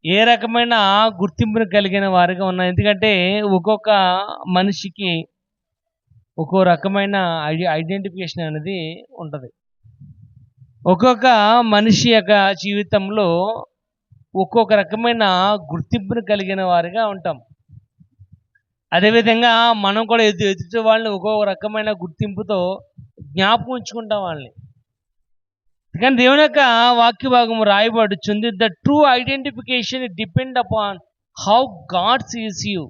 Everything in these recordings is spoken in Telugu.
ఏ రకమైన గుర్తింపును కలిగిన వారిగా ఉన్నాం. ఎందుకంటే ఒక్కొక్క మనిషికి ఒక్కో రకమైన ఐడెంటిఫికేషన్ అనేది ఉంటది. ఒక్కొక్క మనిషి యొక్క జీవితంలో ఒక్కొక్క రకమైన గుర్తింపును కలిగిన వారిగా ఉంటాం. అదేవిధంగా మనం కూడా ఎదుటి వాళ్ళని ఒక్కొక్క రకమైన గుర్తింపుతో జ్ఞాపకం ఉంచుకుంటాం వాళ్ళని. కానీ దేవుని యొక్క వాక్య భాగము రాయబడుచుంది. The true identification depend upon how God sees you.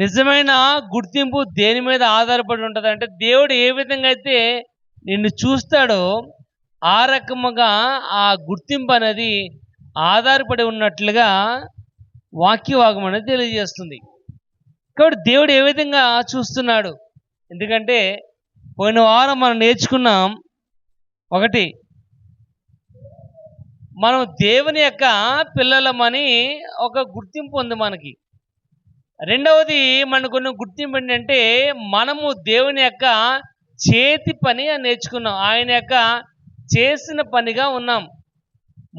నిజమైన గుర్తింపు దేని మీద ఆధారపడి ఉంటుంది అంటే, దేవుడు ఏ విధంగా అయితే నిన్ను చూస్తాడో ఆ రకముగా ఆ గుర్తింపు అనేది ఆధారపడి ఉన్నట్లుగా వాక్యభాగం అనేది తెలియజేస్తుంది. కాబట్టి దేవుడు ఏ విధంగా చూస్తున్నాడు? ఎందుకంటే పోయిన వారం మనం నేర్చుకున్నాం, ఒకటి, మనం దేవుని యొక్క పిల్లలమని ఒక గుర్తింపు ఉంది మనకి. రెండవది మనకున్న గుర్తింపు ఏంటంటే మనము దేవుని యొక్క చేతి పని అని నేర్చుకున్నాం. ఆయన యొక్క చేసిన పనిగా ఉన్నాం.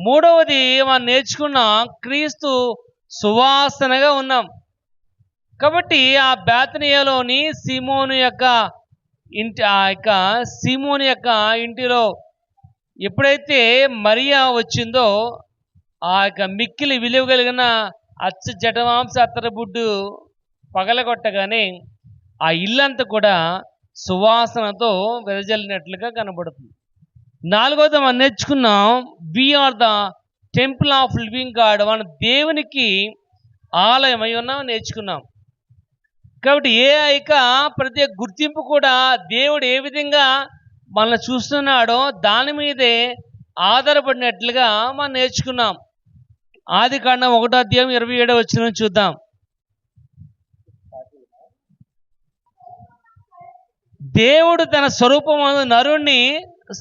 మూడవది మనం నేర్చుకున్నాం, క్రీస్తు సువాసనగా ఉన్నాం. కాబట్టి ఆ బేతనియలోని సీమోను యొక్క ఇంటిలో ఎప్పుడైతే మరియా వచ్చిందో ఆ యొక్క మిక్కిలి విలువ కలిగిన అచ్చ జటమాంస అత్తరబుడ్డు పగలగొట్టగానే ఆ ఇల్లంతా కూడా సువాసనతో వెదజల్లినట్లుగా కనబడుతుంది. నాలుగవది మనం నేర్చుకున్నాం, we are the temple of living God. మనం దేవునికి ఆలయమై ఉన్నాం నేర్చుకున్నాం. కాబట్టి ప్రతి గుర్తింపు కూడా దేవుడు ఏ విధంగా మనల్ని చూస్తున్నాడో దాని మీదే ఆధారపడినట్లుగా మనం నేర్చుకున్నాం. ఆదికాండం 1:27 చూద్దాం. దేవుడు తన స్వరూపమందు నరుణ్ణి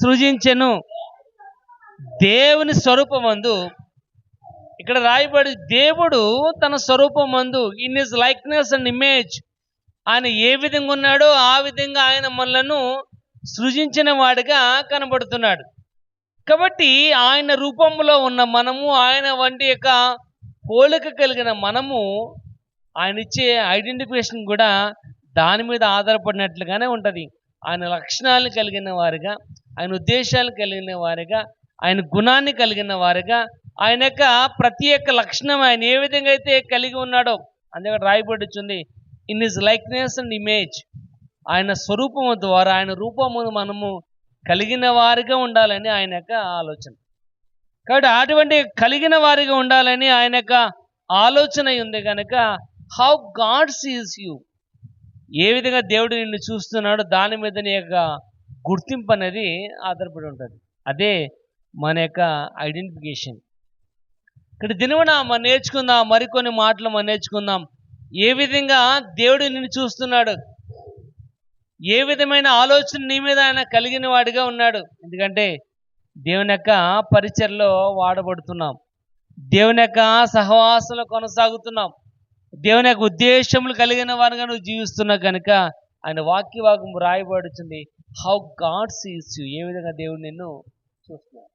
సృజించెను. దేవుని స్వరూపమందు ఇక్కడ రాయబడి, దేవుడు తన స్వరూపమందు, in his likeness and image, ఆయన ఏ విధంగా ఉన్నాడో ఆ విధంగా ఆయన మనలను సృజించిన వాడిగా కనబడుతున్నాడు. కాబట్టి ఆయన రూపంలో ఉన్న మనము, ఆయన వంటి యొక్క పోలిక కలిగిన మనము, ఆయన ఇచ్చే ఐడెంటిఫికేషన్ కూడా దాని మీద ఆధారపడినట్లుగానే ఉంటుంది. ఆయన లక్షణాలను కలిగిన వారిగా, ఆయన ఉద్దేశాలు కలిగిన వారిగా, ఆయన గుణాన్ని కలిగిన వారిగా, ఆయన యొక్క ప్రత్యేక లక్షణం ఆయన ఏ విధంగా అయితే కలిగి ఉన్నాడో అందుకే రాయబడుచుంది, in his likeness and image. ఆయన స్వరూపము ద్వారా, ఆయన రూపము మనము కలిగిన వారిగా ఉండాలని ఆయన యొక్క ఆలోచన. కాబట్టి అటువంటి కలిగిన వారిగా ఉండాలని ఆయన యొక్క ఆలోచన ఉంది కనుక హౌ గాడ్ సీస్ యూ, ఏ విధంగా దేవుడు నిన్ను చూస్తున్నాడో దాని మీద నీ యొక్క గుర్తింపు అనేది ఆధారపడి ఉంటుంది. అదే మన యొక్క ఐడెంటిఫికేషన్. ఇక్కడ దినమున మనం నేర్చుకుందాం, మరికొన్ని మాటలు మనం నేర్చుకుందాం. ఏ విధంగా దేవుడు నిన్ను చూస్తున్నాడు, ఏ విధమైన ఆలోచన నీ మీద ఆయన కలిగిన వాడిగా ఉన్నాడు. ఎందుకంటే దేవుని యొక్క పరిచర్లో వాడబడుతున్నాం, దేవుని యొక్క సహవాసంలో కొనసాగుతున్నాం, దేవుని యొక్క ఉద్దేశములు కలిగిన వారిగా నువ్వు జీవిస్తున్నావు కనుక ఆయన వాక్యభాగం రాయబడుతుంది, హౌ గాడ్ సీస్ యూ, ఏ విధంగా దేవుడు నిన్ను చూస్తున్నాడు.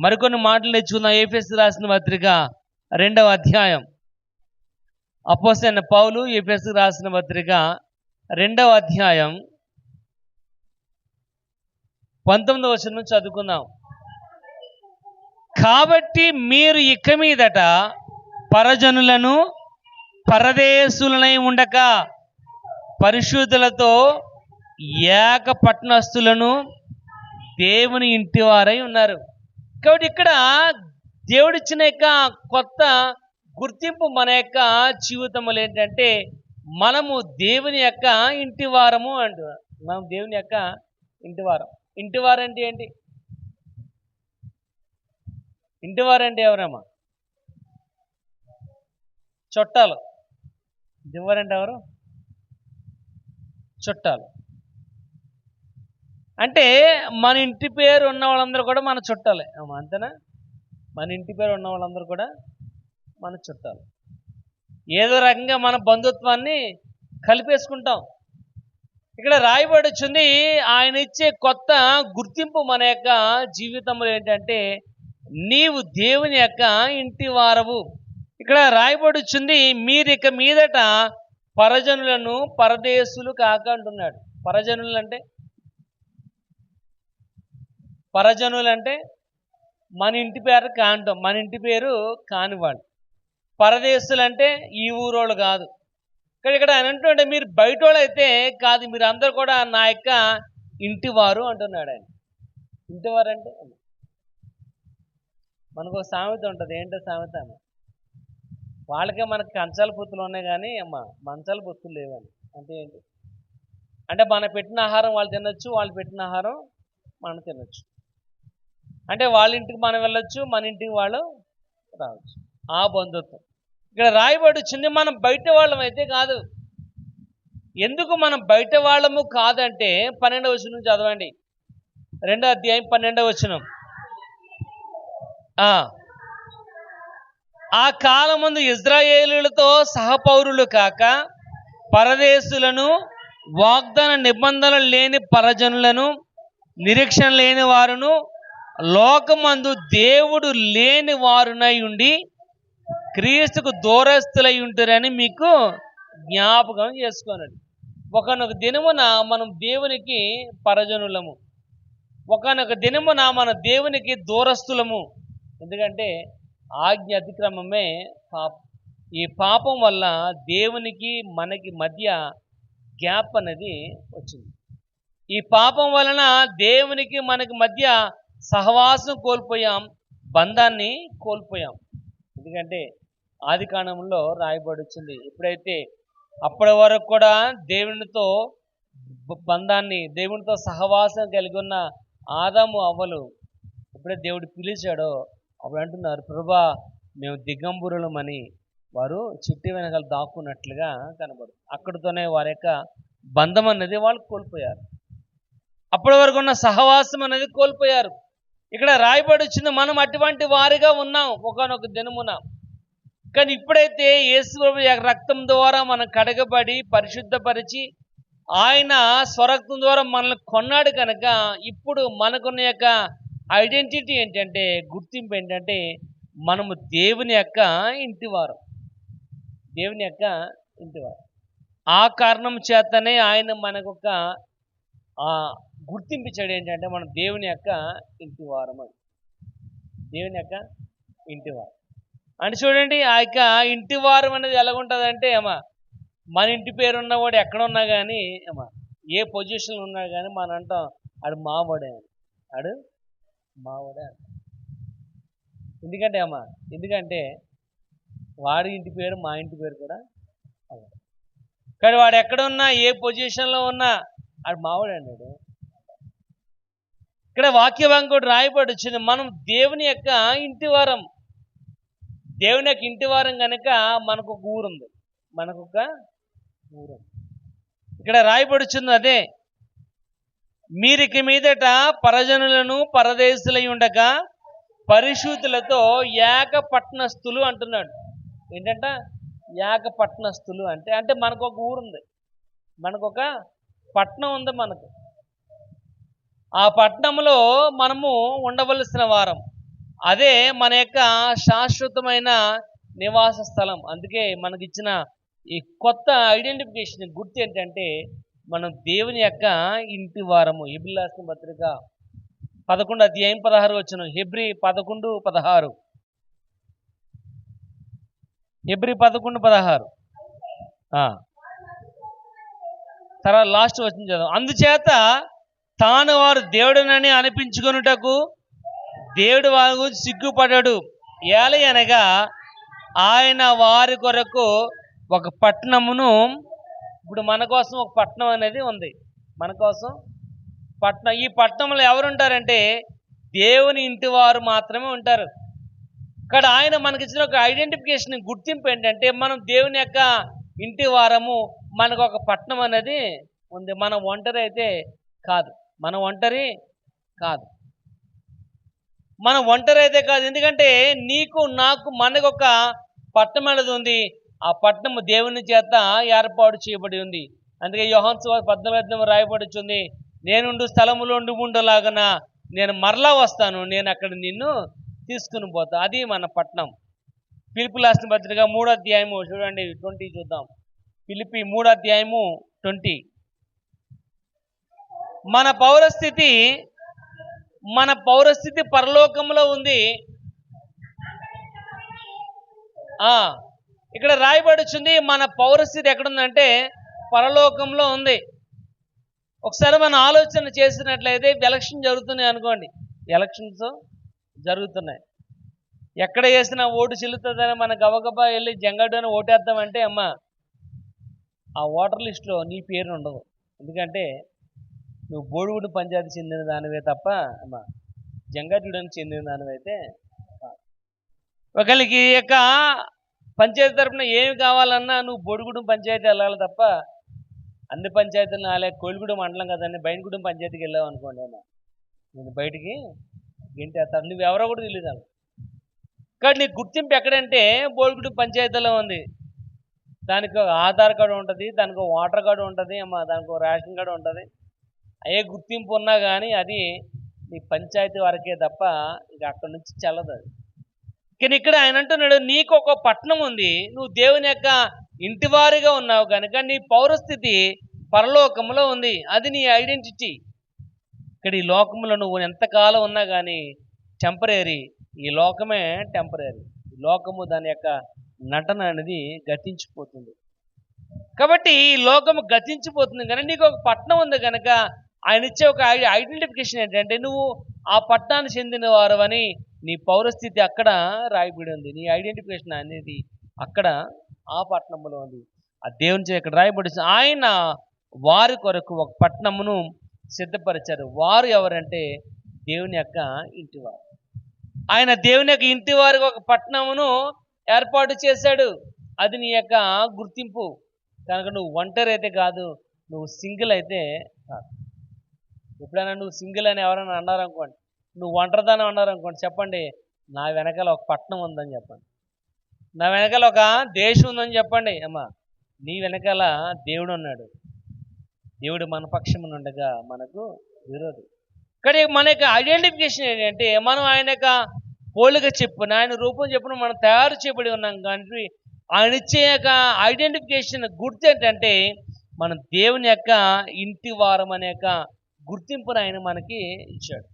మరికొన్ని మాటలు నేర్చుకుందాం. ఎఫెసీయులకు రాసిన పత్రిక 2వ అధ్యాయం. అపోస్తలుడైన పౌలు ఎఫెసీయులకు రాసిన పత్రిక 2వ అధ్యాయం 19వ వచనం చదువుకుందాం. కాబట్టి మీరు ఇక మీదట పరజనులను పరదేశులనై ఉండక పరిశుద్ధులతో ఏక పట్టణస్థులను దేవుని ఇంటి వారై ఉన్నారు. కాబట్టి ఇక్కడ దేవుడిచ్చిన యొక్క కొత్త గుర్తింపు మన యొక్క జీవితంలో ఏంటంటే మనము దేవుని యొక్క ఇంటి వారము అంటున్నాం. మనం దేవుని యొక్క ఇంటి వారం. ఇంటి వారం అంటే ఏంటి? ఇంటి వారం అంటే ఎవరమ్మా? చుట్టాలు. ఇంటి వారు అంటే ఎవరు? చుట్టాలు. అంటే మన ఇంటి పేరు ఉన్న వాళ్ళందరూ కూడా మన చుట్టాలే అమ్మా, అంతేనా? మన ఇంటి పేరు ఉన్న వాళ్ళందరూ కూడా మన చుట్టాలు. ఏదో రకంగా మన బంధుత్వాన్ని కలిపేసుకుంటాం. ఇక్కడ రాయబడుచుంది, ఆయన ఇచ్చే కొత్త గుర్తింపు మన యొక్క జీవితంలో ఏంటంటే నీవు దేవుని యొక్క ఇంటి వారవు. ఇక్కడ రాయబడుచుంది, మీరిక మీదట పరజనులను పరదేశులు కాక అంటున్నాడు. పరజనులు అంటే మన ఇంటి పేరు కాంటాం, మన ఇంటి పేరు కానివాళ్ళు. పరదేశులు అంటే ఈ ఊరోళ్ళు కాదు. ఇక్కడ ఆయన అంటుంటే మీరు బయట వాళ్ళు అయితే కాదు, మీరు అందరూ కూడా నా యొక్క ఇంటివారు అంటున్నాడు ఆయన. ఇంటివారు అంటే మనకు ఒక సామెత ఉంటుంది. ఏంటో సామెత? వాళ్ళకే మనకు కంచాల పొత్తులు ఉన్నాయి కానీ మంచాల పొత్తులు లేవని. అంటే ఏంటి అంటే మన పెట్టిన ఆహారం వాళ్ళు తినొచ్చు, వాళ్ళు పెట్టిన ఆహారం మనం తినొచ్చు. అంటే వాళ్ళ ఇంటికి మనం వెళ్ళొచ్చు, మన ఇంటికి వాళ్ళు రావచ్చు. ఆ బంధుత్వం ఇక్కడ రాయబడుచుంది. మనం బయట వాళ్ళం అయితే కాదు. ఎందుకు మనం బయట వాళ్ళము కాదంటే 12వ వచనం చదవండి. 2వ అధ్యాయం 12వ వచనం. ఆ కాలమందు ఇజ్రాయేలీయులతో సహపౌరులు కాక పరదేశులను, వాగ్దాన నిబంధనలు లేని పరజనులను, నిరీక్షణ లేని వారును, లోకమందు దేవుడు లేని వారునై ఉండి క్రీస్తుకు దూరస్తులై ఉంటారని మీకు జ్ఞాపకం చేసుకోనండి. ఒకనొక దినమున మనం దేవునికి పరజనులము, ఒకనొక దినమున మన దేవునికి దూరస్తులము. ఎందుకంటే ఆజ్ఞ అతిక్రమమే పాపం. ఈ పాపం వల్ల దేవునికి మనకి మధ్య గ్యాప్ అనేది వచ్చింది. ఈ పాపం వలన దేవునికి మనకి మధ్య సహవాసం కోల్పోయాం, బంధాన్ని కోల్పోయాం. ఎందుకంటే ఆది కాండంలో రాయబడి వచ్చింది, ఎప్పుడైతే అప్పటి వరకు కూడా దేవునితో బంధాన్ని, దేవునితో సహవాసం కలిగి ఉన్న ఆదాము అవ్వలు ఎప్పుడైతే దేవుడు పిలిచాడో అప్పుడు అంటున్నారు, ప్రభా మేము దిగంబరులమని వారు చెట్టు వెనకాల దాక్కున్నట్లుగా కనబడు. అక్కడితోనే వారి యొక్క బంధం అనేది వాళ్ళు కోల్పోయారు. అప్పటి వరకు ఉన్న సహవాసం అనేది కోల్పోయారు. ఇక్కడ రాయబడి వచ్చింది, మనం అటువంటి వారిగా ఉన్నాం ఒకనొక దినమున. కానీ ఇప్పుడైతే యేసు ప్రభు రక్తం ద్వారా మనం కడగబడి పరిశుద్ధపరిచి ఆయన స్వరక్తం ద్వారా మనల్ని కొన్నాడు కనుక ఇప్పుడు మనకున్న యొక్క ఐడెంటిటీ ఏంటంటే, గుర్తింపు ఏంటంటే, మనము దేవుని యొక్క ఇంటివారు. దేవుని యొక్క ఇంటివారు. ఆ కారణం చేతనే ఆయన మనకొక గుర్తింపించాడు. ఏంటంటే మనం దేవుని యొక్క ఇంటివారం అని. దేవుని యొక్క ఇంటివారు అంటే చూడండి, ఆ యొక్క ఇంటివారం అనేది ఎలాగుంటుందంటే మన ఇంటి పేరు ఉన్నవాడు ఎక్కడ ఉన్నా కానీ ఏ పొజిషన్లో ఉన్నా కానీ మనం అంటాం ఆడు మావాడే అని, ఆడు మావాడే అని. ఎందుకంటే వాడి ఇంటి పేరు మా ఇంటి పేరు కూడా అదే. కానీ వాడు ఎక్కడ ఉన్నా ఏ పొజిషన్లో ఉన్నా ఆడు మావాడే అన్నాడు. ఇక్కడ వాక్యభాగం కూడా రాయబడి వచ్చింది, మనం దేవుని యొక్క ఇంటివారం. దేవుని యొక్క ఇంటివారం కనుక మనకు ఒక ఊరుంది, ఇక్కడ రాయబడుచుంది అదే, మీరికి మీదట పరజనులను పరదేశులై ఉండగా పరిశుద్ధులతో ఏక పట్టణస్థులు అంటున్నాడు. ఏంటంట ఏక పట్టణస్థులు అంటే మనకు ఒక ఊరుంది, మనకు ఒక పట్టణం ఉంది. మనకు ఆ పట్టణంలో మనము ఉండవలసిన వారం. అదే మన యొక్క శాశ్వతమైన నివాస స్థలం. అందుకే మనకిచ్చిన ఈ కొత్త ఐడెంటిఫికేషన్ గుర్తు ఏంటంటే మనం దేవుని యొక్క ఇంటి వారము. హెబ్రీ రాసిన పత్రిక 11వ అధ్యాయం 16 వచనం. హెబ్రీ 11:16. హెబ్రీ 11:16 తర్వాత లాస్ట్ వచ్చిన చదువు. అందుచేత తాను వారు దేవుడునని అనిపించుకొనుటకు దేవుడు వారి గురించి సిగ్గుపడ్డాడు. ఏలయనగా ఆయన వారి కొరకు ఒక పట్టణమును, ఇప్పుడు మన కోసం ఒక పట్టణం అనేది ఉంది, మన కోసం పట్టణం. ఈ పట్టణంలో ఎవరు ఉంటారంటే దేవుని ఇంటి వారు మాత్రమే ఉంటారు. ఇక్కడ ఆయన మనకిచ్చిన ఒక ఐడెంటిఫికేషన్ గుర్తింపు ఏంటంటే మనం దేవుని యొక్క ఇంటి వారము. మనకు ఒక పట్టణం అనేది ఉంది. మనం ఒంటరి అయితే కాదు, మనం ఒంటరి కాదు. ఎందుకంటే నీకు నాకు మనకు ఒక పట్టణం అనేది ఉంది. ఆ పట్టణం దేవుని చేత ఏర్పాటు చేయబడి ఉంది. అందుకే యోహాను సువార్త 14 రాయబడుచుంది, నేనుండు స్థలములో ఉండలాగన నేను మరలా వస్తాను, నేను అక్కడ నిన్ను తీసుకుని పోతా. అది మన పట్నం. ఫిలిప్పీయులకు రాసిన పత్రిక 3వ అధ్యాయము చూడండి 20 చూద్దాం. ఫిలిప్పీ 3వ అధ్యాయము 20. మన పౌరస్థితి పరలోకంలో ఉంది. ఇక్కడ రాయబడుచుంది మన పౌరస్థితి ఎక్కడుందంటే పరలోకంలో ఉంది. ఒకసారి మనం ఆలోచన చేసినట్లయితే ఎలక్షన్ జరుగుతున్నాయి అనుకోండి, ఎలక్షన్స్ జరుగుతున్నాయి, ఎక్కడ వేసినా ఓటు చెల్లుతుందని మన గబగబా వెళ్ళి జంగడు అని ఓటేద్దామంటే అమ్మ ఆ ఓటర్ లిస్టులో నీ పేరు ఉండదు. ఎందుకంటే నువ్వు బోడిగుడి పంచాయతీ చెందిన దానివే తప్ప అమ్మ జంగారెడ్డికి చెందిన దానివైతే. ఒకరికి యొక్క పంచాయతీ తరఫున ఏమి కావాలన్నా నువ్వు బోడిగూడెం పంచాయతీ వెళ్ళాలి తప్ప అన్ని పంచాయతీలు అలాగే కోయిలగూడెం మండలం కదండి బయటగూడెం పంచాయతీకి వెళ్ళావు అనుకోండి అన్న నేను బయటికి గెంటేస్తాను, నువ్వు ఎవరో కూడా తెలియదు. కానీ నీకు గుర్తింపు ఎక్కడంటే బోడిగూడెం పంచాయతీలో ఉంది. దానికి ఆధార్ కార్డు ఉంటుంది, దానికి ఓటర్ కార్డు ఉంటుంది అమ్మ, దానికి రేషన్ కార్డు ఉంటుంది. అయ్యే గుర్తింపు ఉన్నా కానీ అది నీ పంచాయతీ వరకే తప్ప ఇక అక్కడి నుంచి చెల్లదు అది. కానీ ఇక్కడ ఆయన అంటున్నాడు నీకు ఒక పట్టణం ఉంది, నువ్వు దేవుని యొక్క ఇంటివారిగా ఉన్నావు కనుక నీ పౌరస్థితి పరలోకంలో ఉంది. అది నీ ఐడెంటిటీ. ఇక్కడ ఈ లోకంలో నువ్వు ఎంతకాలం ఉన్నా కానీ టెంపరీ, ఈ లోకమే టెంపరీ. ఈ లోకము దాని యొక్క నటన అనేది గతించిపోతుంది. కాబట్టి ఈ లోకము గతించిపోతుంది కనుక నీకు ఒక పట్టణం ఉంది కనుక ఆయన ఇచ్చే ఒక ఐడెంటిఫికేషన్ ఏంటంటే నువ్వు ఆ పట్టణానికి చెందిన వారు అని, నీ పౌరస్థితి అక్కడ రాయబడి ఉంది. నీ ఐడెంటిఫికేషన్ అనేది అక్కడ ఆ పట్టణంలో ఉంది. ఆ దేవుని ఇక్కడ రాయబడి ఆయన వారి కొరకు ఒక పట్టణమును సిద్ధపరిచారు. వారు ఎవరంటే దేవుని యొక్క ఇంటివారు. ఆయన దేవుని యొక్క ఇంటి వారికి ఒక పట్టణమును ఏర్పాటు చేశాడు. అది నీ యొక్క గుర్తింపు కనుక నువ్వు ఒంటరి అయితే కాదు, నువ్వు సింగిల్ అయితే కాదు. ఎప్పుడైనా నువ్వు సింగిల్ అని ఎవరైనా అన్నారనుకోండి, నువ్వు ఒంటరిదానం అన్నారనుకోండి, చెప్పండి నా వెనకాల ఒక పట్టణం ఉందని చెప్పండి, నా వెనకాల ఒక దేశం ఉందని చెప్పండి. అమ్మా నీ వెనకాల దేవుడు ఉన్నాడు. దేవుడు మన పక్షమున ఉండగా మనకు విరోధి. కానీ మన యొక్క ఐడెంటిఫికేషన్ ఏంటంటే మనం ఆయన యొక్క పోలిక చెప్పున ఆయన రూపం చెప్పున మనం తయారు చేయబడి ఉన్నాం. కానీ ఆయన ఇచ్చే యొక్క ఐడెంటిఫికేషన్ గుర్తు ఏంటంటే మనం దేవుని యొక్క ఇంటి వారం అనే యొక్క గుర్తింపును ఆయన మనకి ఇచ్చాడు.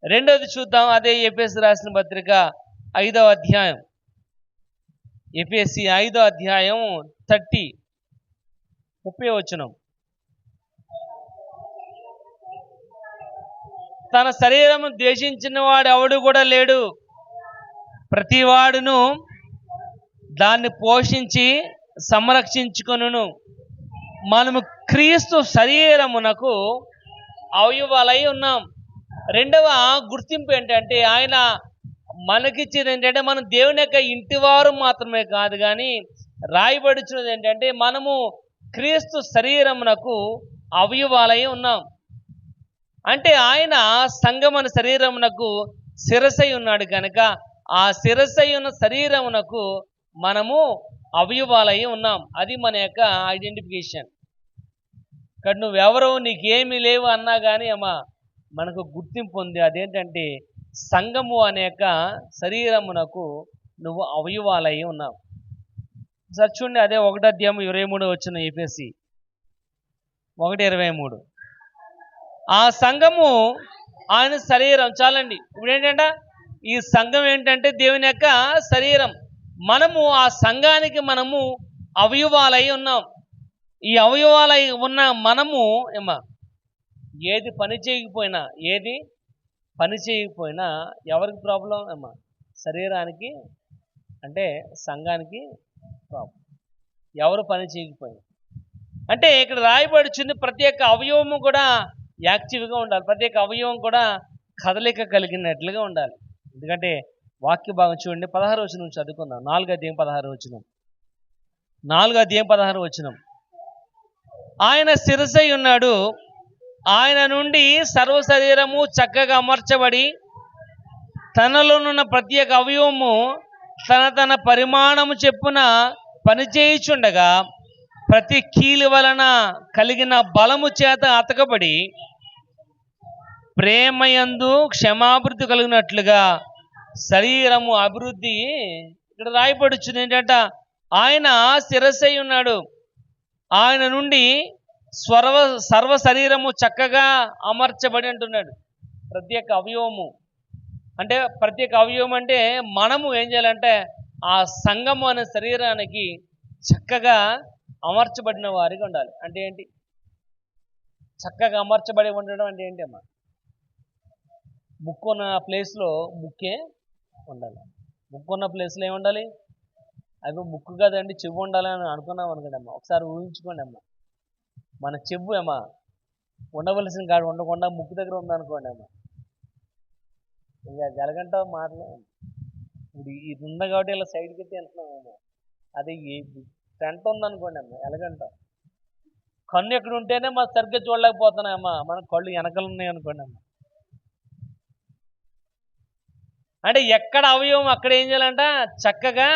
రెండవది చూద్దాం. అదే ఎఫెసీ రాసిన పత్రిక 5వ అధ్యాయం, ఎఫెసీ 5వ అధ్యాయం 30 వచనం. తన శరీరము ద్వేషించిన వాడు ఎవడు కూడా లేడు, ప్రతివాడును దాన్ని పోషించి సంరక్షించుకొనును. మనము క్రీస్తు శరీరమునకు అవయవాలై ఉన్నాం. రెండవ గుర్తింపు ఏంటంటే ఆయన మనకిచ్చేది ఏంటంటే మనం దేవుని యొక్క ఇంటివారు మాత్రమే కాదు, కానీ రాయబడుచున్నది ఏంటంటే మనము క్రీస్తు శరీరమునకు అవయవాలై ఉన్నాం. అంటే ఆయన సంగమన శరీరమునకు శిరసై ఉన్నాడు కనుక ఆ శిరసై ఉన్న శరీరమునకు మనము అవయవాలై ఉన్నాం. అది మన యొక్క ఐడెంటిఫికేషన్. ఇక్కడ నువ్వెవరో నీకేమీ లేవు అన్నా కానీ అమ్మా మనకు గుర్తింపు ఉంది. అదేంటంటే సంఘము అనేక శరీరమునకు నువ్వు అవయవాలై ఉన్నావు. సార్ చూడండి, అదే 1వ అధ్యాయం 23 వచ్చిన ఎఫెసీ 1:23. ఆ సంఘము ఆయన శరీరం. చాలండి. ఇప్పుడు ఏంటంటే ఈ సంఘం ఏంటంటే దేవుని యొక్క శరీరం. మనము ఆ సంఘానికి మనము అవయవాలై ఉన్నాం. ఈ అవయవాలై ఉన్న మనము ఏది పని చేయకపోయినా ఎవరికి ప్రాబ్లం అమ్మా? శరీరానికి అంటే సంఘానికి ప్రాబ్లం. ఎవరు పని చేయకపోయినా అంటే ఇక్కడ రాయబడుచుంది ప్రతి ఒక్క అవయవము కూడా యాక్టివ్గా ఉండాలి, ప్రతి ఒక్క అవయవం కూడా కదలిక కలిగినట్లుగా ఉండాలి. ఎందుకంటే వాక్య భాగం చూడండి, 16వ వచనం చదువుకుందాం. 4వ అధ్యాయం 16వ వచనం. 4వ అధ్యాయం 16వ వచనం. ఆయన శిరసై ఉన్నాడు, ఆయన నుండి సర్వ శరీరము చక్కగా అమర్చబడి తనలోనున్న ప్రత్యేక అవయవము తన పరిమాణము చెప్పున పనిచేయుచుండగా ప్రతి కీలు వలన కలిగిన బలము చేత అతకబడి ప్రేమయందు క్షమాభివృద్ధి కలిగినట్లుగా శరీరము అభివృద్ధి ఇక్కడ రాయబడుచుంది ఏంటంట, ఆయన శిరస్సై ఉన్నాడు, ఆయన నుండి సర్వ శరీరము చక్కగా అమర్చబడి అంటున్నాడు. ప్రత్యేక అవయవము అంటే మనము ఏం చేయాలంటే ఆ సంఘము అనే శరీరానికి చక్కగా అమర్చబడిన వారిగా ఉండాలి. అంటే ఏంటి చక్కగా అమర్చబడి ఉండడం అంటే ఏంటి అమ్మా? ముక్కున్న ప్లేస్లో ముక్కే ఉండాలి. ముక్కున్న ప్లేస్లో ఏముండాలి? అవి ముక్కు కదండి, చెవు ఉండాలని అనుకున్నాం అనుకోండి అమ్మ. ఒకసారి ఊహించుకోండి అమ్మ, మన చెవు అమ్మ ఉండవలసిన కాడ ఉండకుండా ముక్కు దగ్గర ఉందనుకోండి అమ్మ, ఇంకా జలగంట మాటలు. ఇప్పుడు ఇది ఉంది కాబట్టి ఇలా సైడ్కి ఎత్తి వెళ్తున్నాం అమ్మ. అది ఫ్రంట్ ఉందనుకోండి అమ్మ, ఎలగంట. కన్ను ఎక్కడ ఉంటేనే మనం సరిగ్గా చూడలేకపోతున్నాయమ్మా, మన కళ్ళు వెనకలు ఉన్నాయి అనుకోండి అమ్మ. అంటే ఎక్కడ అవయవం అక్కడ ఏం చేయాలంట చక్కగా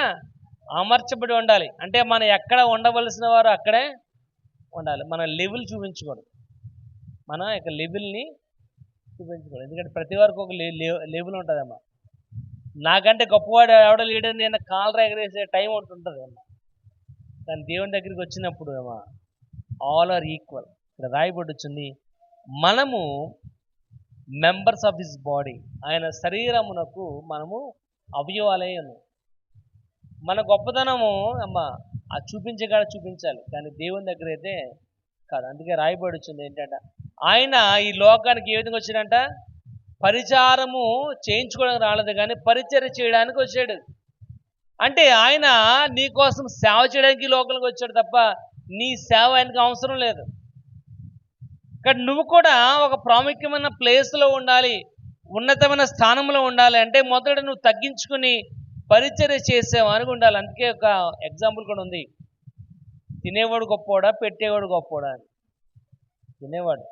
అమర్చబడి ఉండాలి. అంటే మనం ఎక్కడ ఉండవలసిన వారు అక్కడే ఉండాలి. మన లెవెల్ చూపించకూడదు, మన యొక్క లెవెల్ని చూపించకూడదు. ఎందుకంటే ప్రతి వారికి ఒక లెవెల్ ఉంటుందమ్మా. నాకంటే గొప్పవాడు ఎవడ లేడని నేను కాలర్ ఎగరేసే టైం ఒకటి ఉంటుంది అమ్మా. కానీ దేవుని దగ్గరికి వచ్చినప్పుడు అమ్మా ఆల్ ఆర్ ఈక్వల్. ఇక్కడ రాయబడి వచ్చింది, మనము మెంబర్స్ ఆఫ్ హిస్ బాడీ, ఆయన శరీరమునకు మనము అవయవాలే ఉన్నాం. మన గొప్పతనము అమ్మ ఆ చూపించే కాడ చూపించాలి, కానీ దేవుని దగ్గర అయితే కాదు. అందుకే రాయబడి వచ్చింది ఏంటంట, ఆయన ఈ లోకానికి ఏ విధంగా వచ్చాడంట, పరిచారము చేయించుకోవడానికి రాలేదు కానీ పరిచర్య చేయడానికి వచ్చాడు. అంటే ఆయన నీ కోసం సేవ చేయడానికి లోకానికి వచ్చాడు తప్ప నీ సేవ ఆయనకు అవసరం లేదు. కానీ నువ్వు కూడా ఒక ప్రాముఖ్యమైన ప్లేస్లో ఉండాలి, ఉన్నతమైన స్థానంలో ఉండాలి. అంటే మొదట నువ్వు తగ్గించుకుని పరిచర్య చేసేవానికి ఉండాలి. అందుకే ఒక ఎగ్జాంపుల్ కూడా ఉంది, తినేవాడు గొప్పోడా పెట్టేవాడు గొప్పోడా అని. తినేవాడు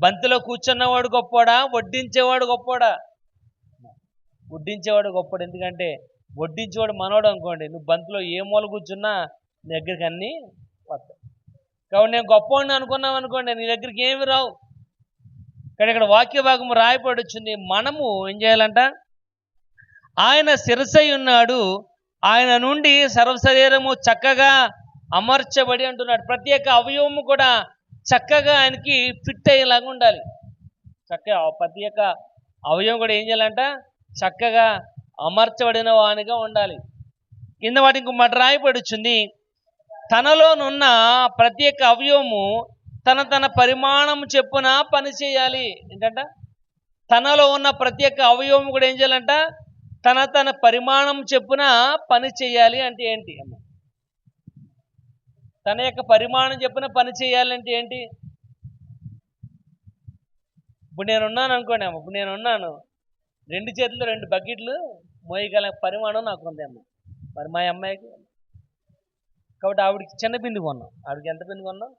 బంతిలో కూర్చున్నవాడు గొప్పోడా వడ్డించేవాడు గొప్పోడా? వడ్డించేవాడు గొప్పోడు. ఎందుకంటే వడ్డించేవాడు మనోడు అనుకోండి, నువ్వు బంతిలో ఏ మూల కూర్చున్నా నీ దగ్గరికి అన్నీ వస్తాయి. కాబట్టి నేను గొప్పవాడిని అనుకున్నావు అనుకోండి, నీ దగ్గరికి ఏమి రావు. కానీ ఇక్కడ వాక్య భాగం రాయబడి వచ్చింది, మనము ఏం చేయాలంట, ఆయన శిరస్సై ఉన్నాడు, ఆయన నుండి సర్వశరీరము చక్కగా అమర్చబడి అంటున్నాడు. ప్రత్యేక అవయవము కూడా చక్కగా ఆయనకి ఫిట్ అయ్యేలాగా ఉండాలి. చక్కగా ప్రత్యేక అవయవం కూడా ఏం చేయాలంట, చక్కగా అమర్చబడిన వానిగా ఉండాలి. కింద వాటి ఇంకో మాట రాయబడి వచ్చింది, తనలోనున్న ప్రత్యేక అవయవము తన పరిమాణం చెప్పున పని చేయాలి. ఏంటంట, తనలో ఉన్న ప్రత్యేక అవయవం కూడా ఏం చేయాలంట, తన పరిమాణం చెప్పున పని చేయాలి. అంటే ఏంటి అమ్మ? తన యొక్క పరిమాణం చెప్పున పని చేయాలంటే ఏంటి? ఇప్పుడు నేనున్నాను అనుకోండి అమ్మ, ఇప్పుడు నేనున్నాను, 2 చేతులు 2 బకెట్లు మోయగల పరిమాణం నాకు ఉంది అమ్మ. మరి మా అమ్మాయికి, కాబట్టి ఆవిడకి చిన్న బిందు కొన్నాం. ఆవిడకి ఎంత బిందు కొన్నాం?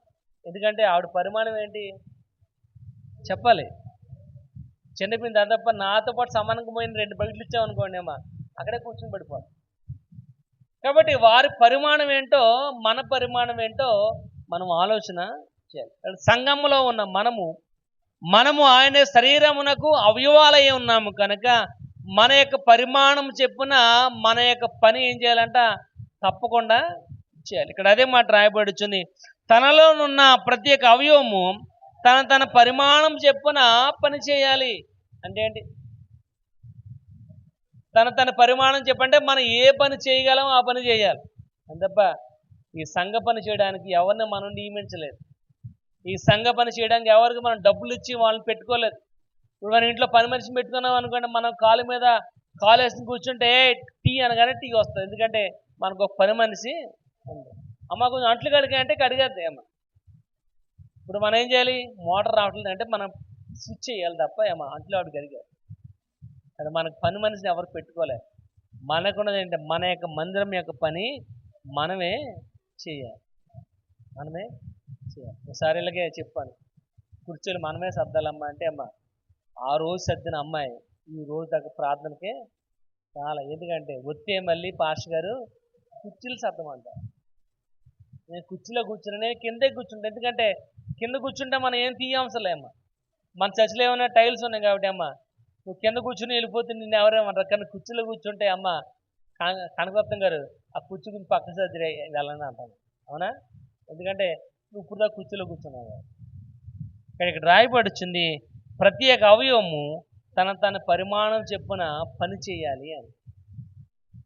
ఎందుకంటే ఆవిడ పరిమాణం ఏంటి చెప్పాలి. చిన్న బిందు. తప్ప నాతో పాటు సమానంగా పోయిన 2 బకెట్లు ఇచ్చామనుకోండి అమ్మ, అక్కడే కూర్చొని పడిపోతాం. కాబట్టి వారి పరిమాణం ఏంటో మన పరిమాణం ఏంటో మనం ఆలోచన చేయాలి. సంఘంలో ఉన్న మనము ఆయన శరీరమునకు అవయవాలై ఉన్నాము కనుక మన యొక్క పరిమాణం చెప్పున మన యొక్క పని ఏం చేయాలంట, తప్పకుండా చేయాలి. ఇక్కడ అదే మాట రాయబడుచుంది, తనలోనున్న ప్రత్యేక అవయవము తన పరిమాణం చెప్పున పని చేయాలి. అంటే ఏంటి? తన పరిమాణం చెప్పంటే మనం ఏ పని చేయగలం ఆ పని చేయాలి. అంతప్ప ఈ సంఘ పని చేయడానికి ఎవరిని మనం నియమించలేదు. ఈ సంఘ పని చేయడానికి ఎవరికి మనం డబ్బులు ఇచ్చి వాళ్ళని పెట్టుకోలేదు. ఇప్పుడు మన ఇంట్లో పని మనిషిని పెట్టుకున్నాం అనుకోండి, మనం కాలు మీద కాలు వేసుకుని కూర్చుంటే టీ అనగానే టీ వస్తుంది. ఎందుకంటే మనకు ఒక పని మనిషి ఉంది. అమ్మ కొంచెం అంట్లు కడిగాయంటే కడిగేద్ది అమ్మ. ఇప్పుడు మనం ఏం చేయాలి, మోటార్ రావట్లేదు అంటే మనం స్విచ్ చేయాలి తప్ప ఏమో అంట్లు ఆవిడ కడిగారు. కానీ మనకు పని మనిషిని ఎవరు పెట్టుకోలేదు. మనకున్నది ఏంటంటే మన యొక్క మందిరం యొక్క పని మనమే చేయాలి. ఒకసారి ఇలాగే చెప్పాను, కుర్చీలు మనమే సర్దాలమ్మా అంటే అమ్మ ఆ రోజు సర్దిన అమ్మాయి ఈ రోజు దగ్గర ప్రార్థనకే చాలా. ఎందుకంటే వచ్చే మళ్ళీ పాస్టర్ గారు కుర్చీలు సర్దమంటారు. నేను కుర్చీలో కూర్చున్నా, నేను కిందే కూర్చుంటా. ఎందుకంటే కింద కూర్చుంటే మనం ఏం తీయవసరం లేమ్మా. మన చర్చిలో ఏమైనా టైల్స్ ఉన్నాయి కాబట్టి అమ్మ నువ్వు కింద కూర్చుని వెళ్ళిపోతే నిన్ను ఎవరేమంటారు, కానీ కుర్చీలో కూర్చుంటే అమ్మ కనకరత్నం గారు ఆ కుర్చీ గురించి పక్క సర్జరీ వెళ్ళని అంటాను. అవునా? ఎందుకంటే నువ్వు ఇప్పుడు దాకా కుర్చీలో కూర్చున్నావు. ఇక్కడ రాయబడుచుంది ప్రతి ఒక్క అవయవము తన పరిమాణం చెప్పున పని చేయాలి అని.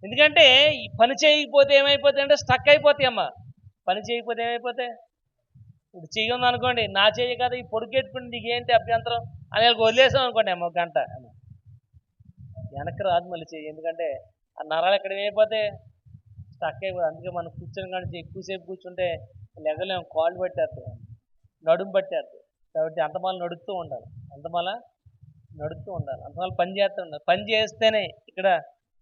ఎందుకంటే ఈ పని చేయకపోతే ఏమైపోతాయి అంటే స్టక్ అయిపోతాయి అమ్మ. పని చేయకపోతే ఏమైపోతాయి, ఇప్పుడు చెయ్యి ఉందనుకోండి, నా చెయ్యి కదా ఈ పొడికెట్టుకుని నీకేంటి అభ్యంతరం అని వాళ్ళకి వదిలేసాం అనుకోండి అమ్మ, ఒక గంట వెనక్కి రాదు మళ్ళీ చెయ్యి. ఎందుకంటే ఆ నరాలు ఎక్కడ ఏమైపోతే స్టక్ అయిపోతుంది. అందుకే మనం కూర్చొని కానీ ఎక్కువసేపు కూర్చుంటే లెగలేము, కాళ్ళు పట్టేస్తాయి, నడుము పట్టేస్తాయి. కాబట్టి అంతమాల నడుస్తూ ఉండాలి, అంతమాల పని చేస్తూ ఉండాలి. పని చేస్తేనే ఇక్కడ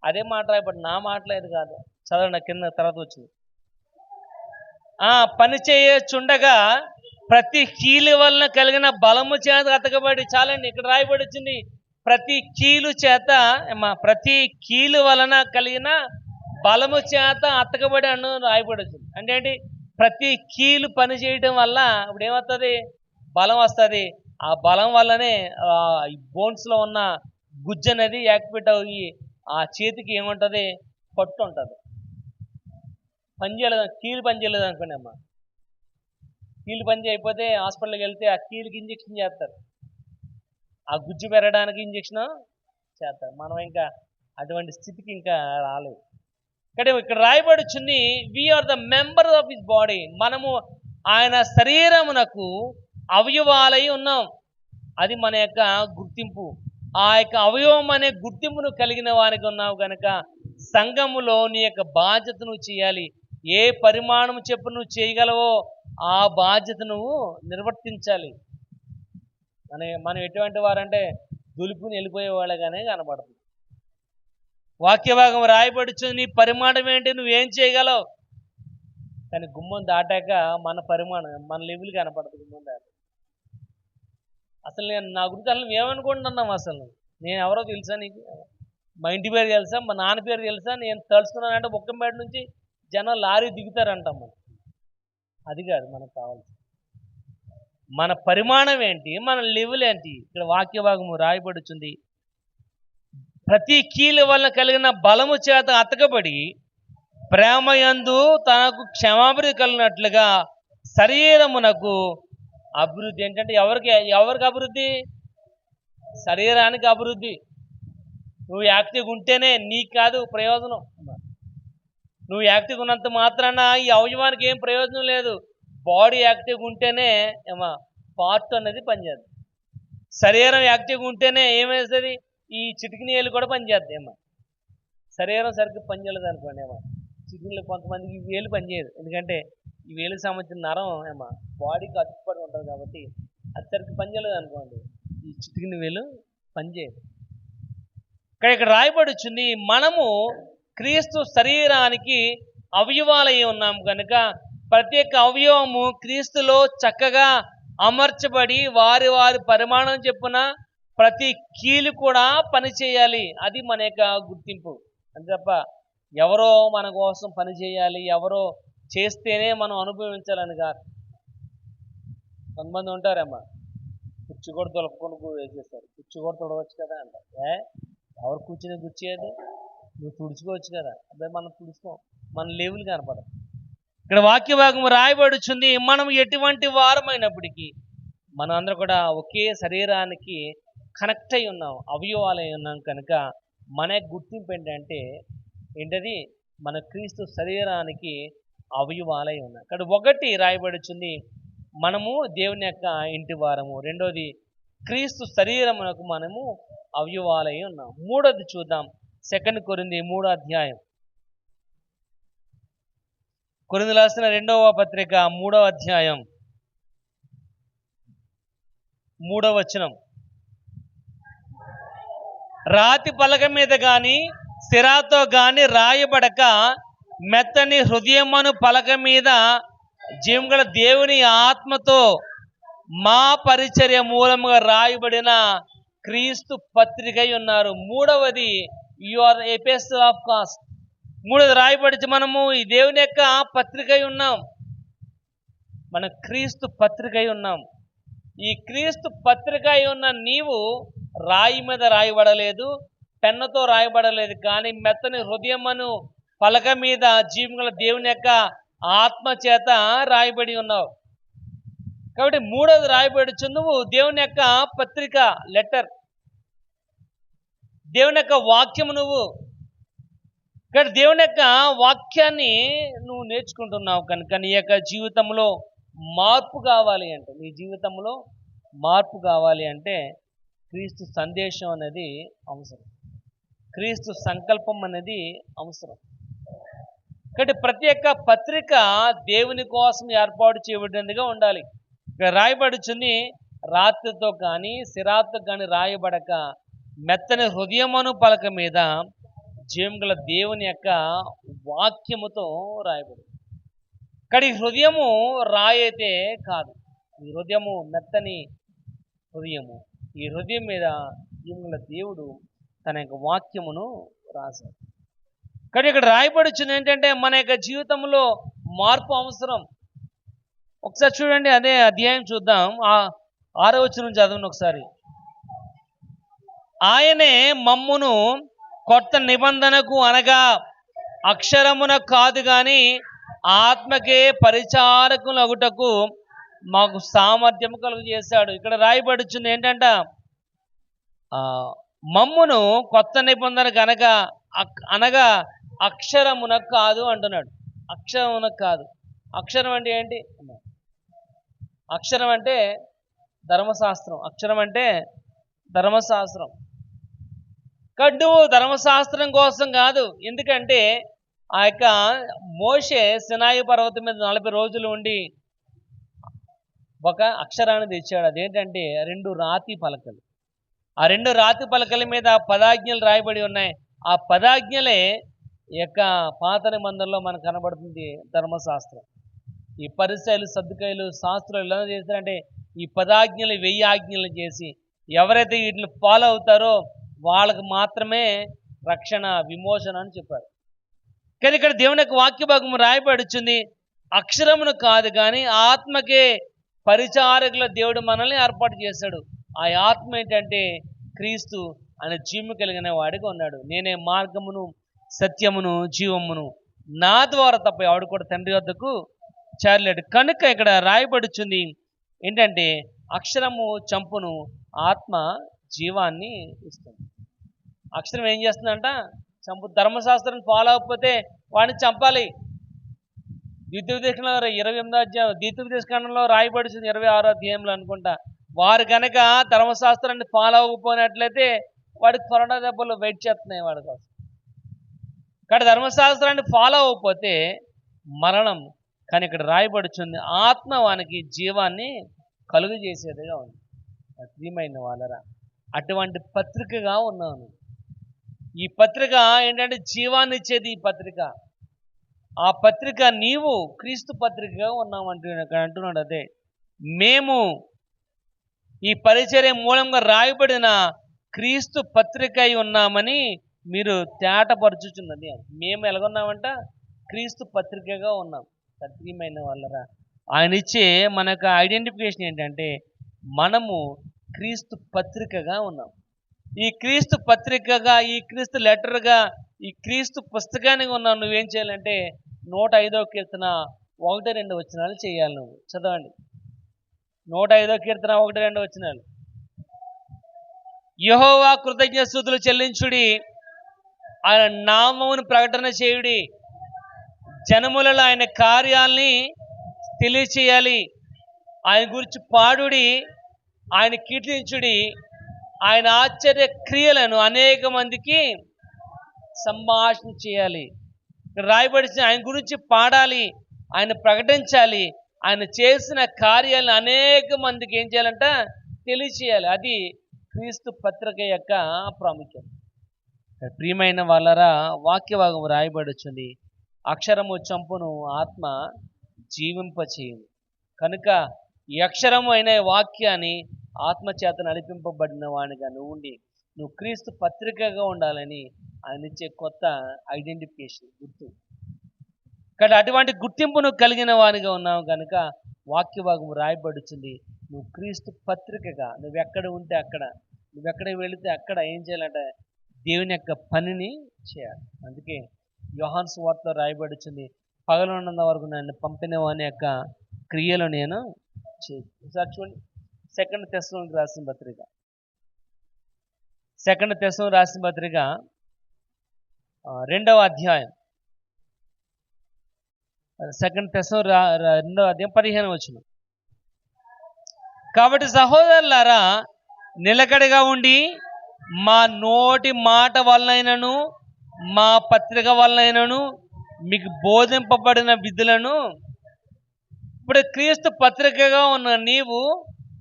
అదే మాట రాయబడి, నా మాటలేదు కాదు, చదవండి కింద తర్వాత వచ్చింది. పని చేయచుండగా ప్రతి కీలు వలన కలిగిన బలము చేత అతకబడి, చాలండి ఇక్కడ రాయబడి వచ్చింది ప్రతి కీలు వలన కలిగిన బలము చేత అతకబడి అన్ను రాయబడి వచ్చింది. అంటే ఏంటి, ప్రతి కీలు పని చేయడం వల్ల ఇప్పుడు ఏమవుతుంది, బలం వస్తుంది. ఆ బలం వల్లనే ఈ బోన్స్లో ఉన్న గుజ్జు అనేది యాక్టివేట్ అయ్యి ఆ చేతికి ఏముంటుంది, పట్టు ఉంటుంది. పని చేయలేదు, కీలు పని చేయలేదు అనుకోండి అమ్మ, కీలు పని చేయకపోతే హాస్పిటల్కి వెళ్తే ఆ కీలుకి ఇంజక్షన్ చేస్తారు, ఆ గుజ్జు పెరగడానికి ఇంజక్షన్ చేస్తారు. మనం ఇంకా అటువంటి స్థితికి ఇంకా రాలేదు. ఇక్కడ రాయబడి వచ్చింది we are the member of his body. మనము ఆయన శరీరమునకు అవయవాలై ఉన్నాం. అది మన యొక్క గుర్తింపు. ఆ యొక్క అవయవం అనే గుర్తింపును కలిగిన వానికి ఉన్నావు కనుక సంఘములో నీ యొక్క బాధ్యత నువ్వు చేయాలి. ఏ పరిమాణం చెప్పు నువ్వు చేయగలవో ఆ బాధ్యత నువ్వు నిర్వర్తించాలి. మనం ఎటువంటి వారంటే దులుపుని వెళ్ళిపోయేవాళ్ళగానే కనపడుతుంది. వాక్యభాగం రాయబడుచుంది నీ పరిమాణం ఏంటి, నువ్వేం చేయగలవు. కానీ గుమ్మం దాటాక మన పరిమాణం, మన లెవెల్ కనపడుతుంది. గుమ్మం దాట అసలు నేను నా గురించి అసలు ఏమనుకుంటున్నాం, అసలు నేను ఎవరో తెలుసా నీకు, మా ఇంటి పేరు తెలుసా, మా నాన్న పేరు తెలుసా, నేను తలుచుకున్నానంటే బొక్కంపేట నుంచి జనం లారీ దిగుతారంటాం. మనం అది కాదు మనకు కావాల్సింది. మన పరిమాణం ఏంటి, మన లెవెల్ ఏంటి. ఇక్కడ వాక్యభాగము రాయబడుచుంది ప్రతి కీలు వల్ల కలిగిన బలము చేత అతకబడి ప్రేమయందు తనకు క్షమాభివృద్ధి కలిగినట్లుగా శరీరమునకు అభివృద్ధి. ఏంటంటే ఎవరికి అభివృద్ధి, శరీరానికి అభివృద్ధి. నువ్వు యాక్టివ్గా ఉంటేనే నీకు కాదు ప్రయోజనం. నువ్వు యాక్టివ్గా ఉన్నంత మాత్రాన ఈ అవయవానికి ఏం ప్రయోజనం లేదు. బాడీ యాక్టివ్గా ఉంటేనే పార్ట్ అనేది పనిచేస్తుంది. శరీరం యాక్టివ్గా ఉంటేనే ఏమేస్తుంది, ఈ చిటికిన వేలు కూడా పనిచేస్తుంది. శరీరం సరిగ్గా పనిచేయలేదు అనుకోండి చిటికినలు కొంతమందికి ఈ వేలు పనిచేయదు. ఎందుకంటే ఈ వేలుకి సంబంధించిన నరం బాడీకి అతుక్కుపడి ఉంటుంది కాబట్టి అది సరిగ్గా పనిచేయలేదు అనుకోండి, ఈ చిటికిన వేలు పనిచేయదు. ఇక్కడ రాయబడి వచ్చింది మనము క్రీస్తు శరీరానికి అవయవాలై ఉన్నాము కనుక ప్రతి ఒక్క అవయవము క్రీస్తులో చక్కగా అమర్చబడి వారి పరిమాణం చెప్పున ప్రతి కీలు కూడా పని చేయాలి. అది మన యొక్క గుర్తింపు. అని తప్ప ఎవరో మన కోసం పని చేయాలి, ఎవరో చేస్తేనే మనం అనుభవించాలని కాదు. కొంతమంది ఉంటారమ్మా, కుర్చీ కూడా తొలపకుండా వేసేస్తారు, కుర్చీ కూడా తొడవచ్చు కదా అంటారు. ఎవరు కూర్చుని కూర్చేది, నువ్వు తుడుచుకోవచ్చు కదా. అదే మనం తుడుచుకోం, మన లెవెల్ కనపడదు. ఇక్కడ వాక్యభాగం రాయబడుచుంది మనం ఎటువంటి వారమైనప్పటికీ మనం అందరూ కూడా ఒకే శరీరానికి కనెక్ట్ అయి ఉన్నాం, అవయవాలై ఉన్నాం కనుక మన గుర్తింపు ఏంటది, మన క్రీస్తు శరీరానికి అవయవాలై ఉన్నాం. ఇక్కడ ఒకటి రాయబడుచుంది మనము దేవుని యొక్క ఇంటి వారము, రెండోది క్రీస్తు శరీరమునకు మనము అవయవాలై ఉన్నాం. మూడోది చూద్దాం, 2 కొరింథీ 3వ అధ్యాయం. కొరింథీయులకు రాసిన 2వ పత్రిక 3వ అధ్యాయం 3వ వచనం. రాతి పలక మీద గాని సిరాతో గాని రాయబడక మెత్తని హృదయమును పలక మీద జీవగల దేవుని ఆత్మతో మా పరిచర్య మూలముగా రాయబడిన క్రీస్తు పత్రికై ఉన్నారు. మూడవది you are epistle of Christ. మూడవది రాయబడి మనము ఈ దేవుని యొక్క పత్రికై ఉన్నాం, మన క్రీస్తు పత్రికై ఉన్నాం. ఈ క్రీస్తు పత్రికై ఉన్న నీవు రాయి మీద రాయబడలేదు, పెన్నుతో రాయబడలేదు, కానీ మెత్తని హృదయమును పలక మీద జీవముల దేవుని యొక్క ఆత్మ చేత రాయబడి ఉన్నావు. కాబట్టి మూడోది రాయబడుచు నువ్వు దేవుని యొక్క పత్రిక, లెటర్, దేవుని యొక్క వాక్యము నువ్వు. ఇక్కడ దేవుని యొక్క వాక్యాన్ని నువ్వు నేర్చుకుంటున్నావు కనుక నీ యొక్క జీవితంలో మార్పు కావాలి అంటే, నీ జీవితంలో మార్పు కావాలి అంటే క్రీస్తు సందేశం అనేది అవసరం, క్రీస్తు సంకల్పం అనేది అవసరం. కాబట్టి ప్రతి ఒక్క పత్రిక దేవుని కోసం ఏర్పాటు చేయబడినదిగా ఉండాలి. ఇక్కడ రాయబడుచుంది, రాత్రితో కానీ సిరాతో కానీ రాయబడక మెత్తని హృదయమును పలక మీద జీవముగల దేవుని యొక్క వాక్యముతో రాయబడి. ఇక్కడ ఈ హృదయము రాయైతే కాదు, ఈ హృదయము మెత్తని హృదయము. ఈ హృదయం మీద జీవముగల దేవుడు తన యొక్క వాక్యమును రాశాడు. కానీ ఇక్కడ రాయబడుచుంది ఏంటంటే మన యొక్క జీవితంలో మార్పు అవసరం. ఒకసారి చూడండి, అదే అధ్యాయం చూద్దాం, 6వ వచనం చదవండి ఒకసారి. ఆయనే మమ్మును కొత్త నిబంధనకు అనగా అక్షరమున కాదు కానీ ఆత్మకే పరిచారకులు అగుటకు మాకు సామర్థ్యం కలుగు చేశాడు. ఇక్కడ రాయబడుచుంది ఏంటంట, మమ్మును కొత్త నిబంధనకు అనగా అక్షరమున కాదు అంటున్నాడు. అక్షరమున కాదు. అక్షరం అంటే ఏంటి? అక్షరం అంటే ధర్మశాస్త్రం. అక్షరం అంటే ధర్మశాస్త్రం. కడ్డు ధర్మశాస్త్రం కోసం కాదు. ఎందుకంటే ఆ యొక్క మోషే సినాయి పర్వతం మీద 40 రోజులు ఉండి ఒక అక్షరాన్ని తెచ్చాడు. అదేంటంటే 2 రాతి పలకలు. ఆ 2 రాతి పలకల మీద పదాజ్ఞలు రాయబడి ఉన్నాయి. ఆ పదాజ్ఞలే యొక్క పాత నిబంధనలో మనకు కనబడుతుంది ధర్మశాస్త్రం. ఈ పరిసయ్యులు, సద్దుకాయలు, శాస్త్రులు ఎలా చేస్తారంటే ఈ పదాజ్ఞలు 1000 ఆజ్ఞలు చేసి ఎవరైతే వీటిని ఫాలో అవుతారో వాళ్ళకు మాత్రమే రక్షణ, విమోచన అని చెప్పారు. కానీ ఇక్కడ దేవుని యొక్క వాక్య భాగం రాయబడుచుంది, అక్షరమును కాదు కానీ ఆత్మకే పరిచారకుల దేవుడు మనల్ని ఏర్పాటు చేశాడు. ఆ ఆత్మ ఏంటంటే క్రీస్తు అనే జీవము కలిగిన వాడిగా ఉన్నాడు. నేనే మార్గమును, సత్యమును, జీవమును, నా ద్వారా తప్ప ఎవడు కూడా తండ్రి వద్దకు చేరలేడు. కనుక ఇక్కడ రాయబడుచుంది ఏంటంటే అక్షరము చంపును, ఆత్మ జీవాన్ని ఇస్తుంది. అక్షరం ఏం చేస్తుందంట? చంపు. ధర్మశాస్త్రం ఫాలో అవ్వకపోతే వాడిని చంపాలి. ద్వితీయోపదేశంలో 28వ అధ్యాయం, ద్వితీయోపదేశకాండంలో రాయబడుచుంది 26వ అధ్యాయంలో అనుకుంటా. వారు కనుక ధర్మశాస్త్రాన్ని ఫాలో అవ్వకపోయినట్లయితే వాడికి కొరడా దెబ్బలు వెయిట్ చేస్తున్నాయి వాడి కోసం. కానీ ధర్మశాస్త్రాన్ని ఫాలో అవ్వకపోతే మరణం. కానీ ఇక్కడ రాయబడుచుంది ఆత్మ వానికి జీవాన్ని కలుగు చేసేదిగా ఉంది. ప్రియమైన వాళ్ళరా, అటువంటి పత్రికగా ఉన్నాను. ఈ పత్రిక ఏంటంటే జీవాన్ని ఇచ్చేది ఈ పత్రిక. ఆ పత్రిక నీవు క్రీస్తు పత్రికగా ఉన్నావు అంటున్నాడు. అదే మేము ఈ పరిచర్య మూలంగా రాయబడిన క్రీస్తు పత్రిక అయి ఉన్నామని మీరు తేటపరచుచున్నది. మేము ఎలాగున్నామంట? క్రీస్తు పత్రికగా ఉన్నాం. ప్రియమైన వాళ్ళరా, ఆయన ఇచ్చే మనకు ఐడెంటిఫికేషన్ ఏంటంటే మనము క్రీస్తు పత్రికగా ఉన్నాం. ఈ క్రీస్తు పత్రికగా, ఈ క్రీస్తు లెటర్గా, ఈ క్రీస్తు పుస్తకానికి ఉన్నావు. నువ్వేం చేయాలంటే 105వ కీర్తన 1-2 వచనాలు చేయాలి. నువ్వు చదవండి. 105వ కీర్తన 1-2 వచనాలు. యెహోవా కృతజ్ఞతాస్తుతులు చెల్లించుడి, ఆయన నామమును ప్రకటన చేయుడి, జనములలో ఆయన కార్యాలని తెలియచేయాలి, ఆయన గురించి పాడుడి, ఆయన కీర్తించుడి, ఆయన ఆశ్చర్య క్రియలను అనేక మందికి సంభాషణ చేయాలి. రాయబడిన ఆయన గురించి పాడాలి, ఆయన ప్రకటించాలి, ఆయన చేసిన కార్యాలను అనేక మందికి ఏం చేయాలంట? తెలియచేయాలి. అది క్రీస్తు పత్రిక యొక్క ప్రాముఖ్యం. ప్రియమైన వాళ్ళరా, వాక్యభాగం రాయబడుచుంది, అక్షరము చంపును, ఆత్మ జీవింపచేయును. కనుక ఈ అక్షరము అయిన వాక్యాన్ని ఆత్మచేత నడిపింపబడిన వాడిగా నువ్వు క్రీస్తు పత్రికగా ఉండాలని ఆయన ఇచ్చే కొత్త ఐడెంటిఫికేషన్, గుర్తు. కానీ అటువంటి గుర్తింపును కలిగిన వానిగా ఉన్నావు కనుక వాక్య భాగం రాయబడుతుంది, నువ్వు క్రీస్తు పత్రికగా, నువ్వు ఎక్కడ ఉంటే అక్కడ నువ్వు ఎక్కడికి వెళితే అక్కడ ఏం చేయాలంటే దేవుని యొక్క పనిని చేయాలి. అందుకే యోహాను సువార్తలో రాయబడుచుంది, పగలున్నంత వరకు నన్ను పంపిన వాని యొక్క క్రియలు నేను ఒకసారి చూడండి. సెకండ్ తెస్సలోనికీయులకు రాసిన పత్రిక, సెకండ్ తెస్సలోనికీయులకు రాసిన పత్రిక 2వ అధ్యాయం, సెకండ్ తెస్సలోనికీయులకు 2వ అధ్యాయం 15వ వచనం. కాబట్టి సహోదరులారా, నిలకడగా ఉండి మా నోటి మాట వలనైనను మా పత్రిక వలనైనను మీకు బోధింపబడిన విధులను, ఇప్పుడు క్రీస్తు పత్రికగా ఉన్న నీవు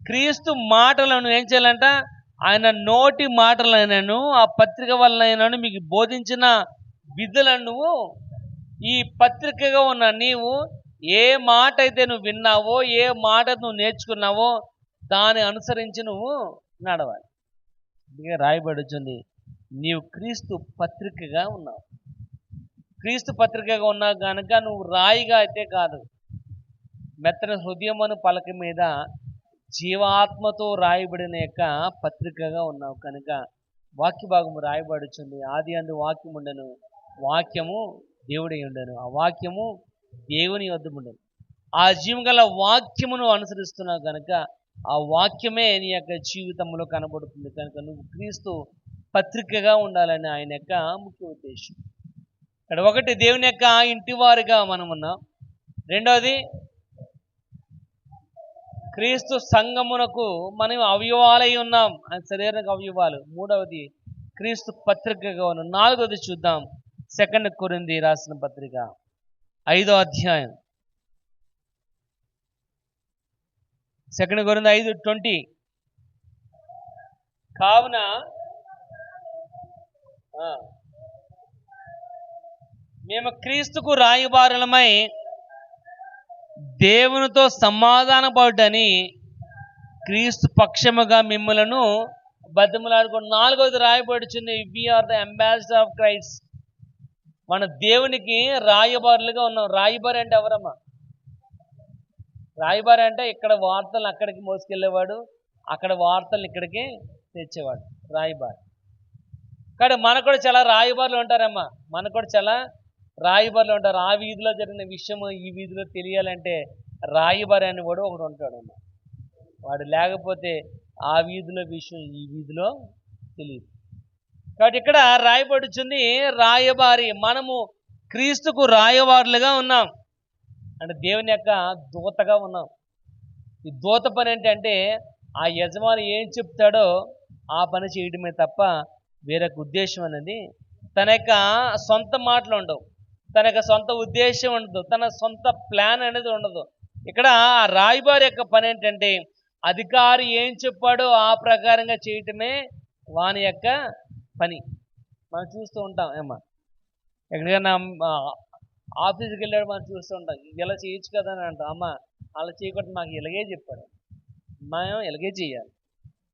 క్రీస్తు మాటలను ఏం చేయాలంట, ఆయన నోటి మాటలైనను ఆ పత్రిక వలనైనను మీకు బోధించిన విధులను నువ్వు, ఈ పత్రికగా ఉన్న నీవు ఏ మాట అయితే నువ్వు విన్నావో, ఏ మాట నువ్వు నేర్చుకున్నావో దాన్ని అనుసరించి నువ్వు నడవాలి. అందుకే రాయబడుచుంది, నీవు క్రీస్తు పత్రికగా ఉన్నావు. క్రీస్తు పత్రికగా ఉన్నావు కనుక నువ్వు రాయిగా అయితే కాదు, మెత్తని హృదయమును పలక మీద జీవాత్మతో రాయబడిన యొక్క పత్రికగా ఉన్నావు కనుక వాక్య భాగము రాయబడుచుంది, ఆది అందు వాక్యం ఉండెను, వాక్యము దేవుడై ఉండెను, ఆ వాక్యము దేవుని వద్ద ఉండెను. ఆ జీవం గల వాక్యమును అనుసరిస్తున్నావు కనుక ఆ వాక్యమే నీ యొక్క జీవితంలో కనబడుతుంది. కనుక నువ్వు క్రీస్తు పత్రికగా ఉండాలని ఆయన యొక్క ముఖ్య ఉద్దేశం. ఇక్కడ ఒకటి, దేవుని యొక్క ఇంటి వారిగా మనం ఉన్నాం. రెండవది, క్రీస్తు సంఘమునకు మనం అవయవాలై ఉన్నాం, ఆయన శరీరానికి అవయవాలు. మూడవది, క్రీస్తు పత్రికగా ఉన్నాం. నాలుగవది చూద్దాం, 2 కొరింథీ రాసిన పత్రిక 5వ అధ్యాయం, 2 కొరింథీ 5:20. కావున మేము క్రీస్తుకు రాయబారులమై దేవునితో సమాధాన పడుటని క్రీస్తు పక్షముగా మిమ్మలను బతిమలాడుకోండి. నాలుగవది రాయబడుచుంది, we are the ambassador of Christ. మన దేవునికి రాయబారులుగా ఉన్నాం. రాయబారి అంటే ఎవరమ్మా? రాయబారి అంటే ఇక్కడ వార్తలు అక్కడికి మోసుకెళ్ళేవాడు, అక్కడ వార్తలు ఇక్కడికి తెచ్చేవాడు రాయబారి. కానీ మనకు కూడా చాలా రాయబారులు ఉంటారమ్మా, మనకు కూడా చాలా రాయబారులు ఉంటారు. ఆ వీధిలో జరిగిన విషయం ఈ వీధిలో తెలియాలంటే రాయబారి అని కూడా ఒకడు ఉంటాడమ్మా. వాడు లేకపోతే ఆ వీధిలో విషయం ఈ వీధిలో తెలియదు. కాబట్టి ఇక్కడ రాయబడుచుంది రాయబారి. మనము క్రీస్తుకు రాయబారులుగా ఉన్నాం, అంటే దేవుని యొక్క దూతగా ఉన్నాం. ఈ దూత పని ఏంటంటే ఆ యజమాని ఏం చెప్తాడో ఆ పని చేయడమే తప్ప వేరొక ఉద్దేశం అనేది, తన యొక్క సొంత మాటలు ఉండవు, తన యొక్క సొంత ఉద్దేశం ఉండదు, తన సొంత ప్లాన్ అనేది ఉండదు. ఇక్కడ ఆ రాయబారి యొక్క పని ఏంటంటే అధికారి ఏం చెప్పాడో ఆ ప్రకారంగా చేయటమే వాని యొక్క పని. మనం చూస్తూ ఉంటాం ఏమ్మా, ఎక్కడికైనా ఆఫీస్కి వెళ్ళాడు మనం చూస్తూ ఉంటాం, ఇలా చేయొచ్చు కదా అని అంటాం. అమ్మ అలా చేయకూడదు, మాకు ఇలాగే చెప్పాడు, మనం ఇలాగే చేయాలి,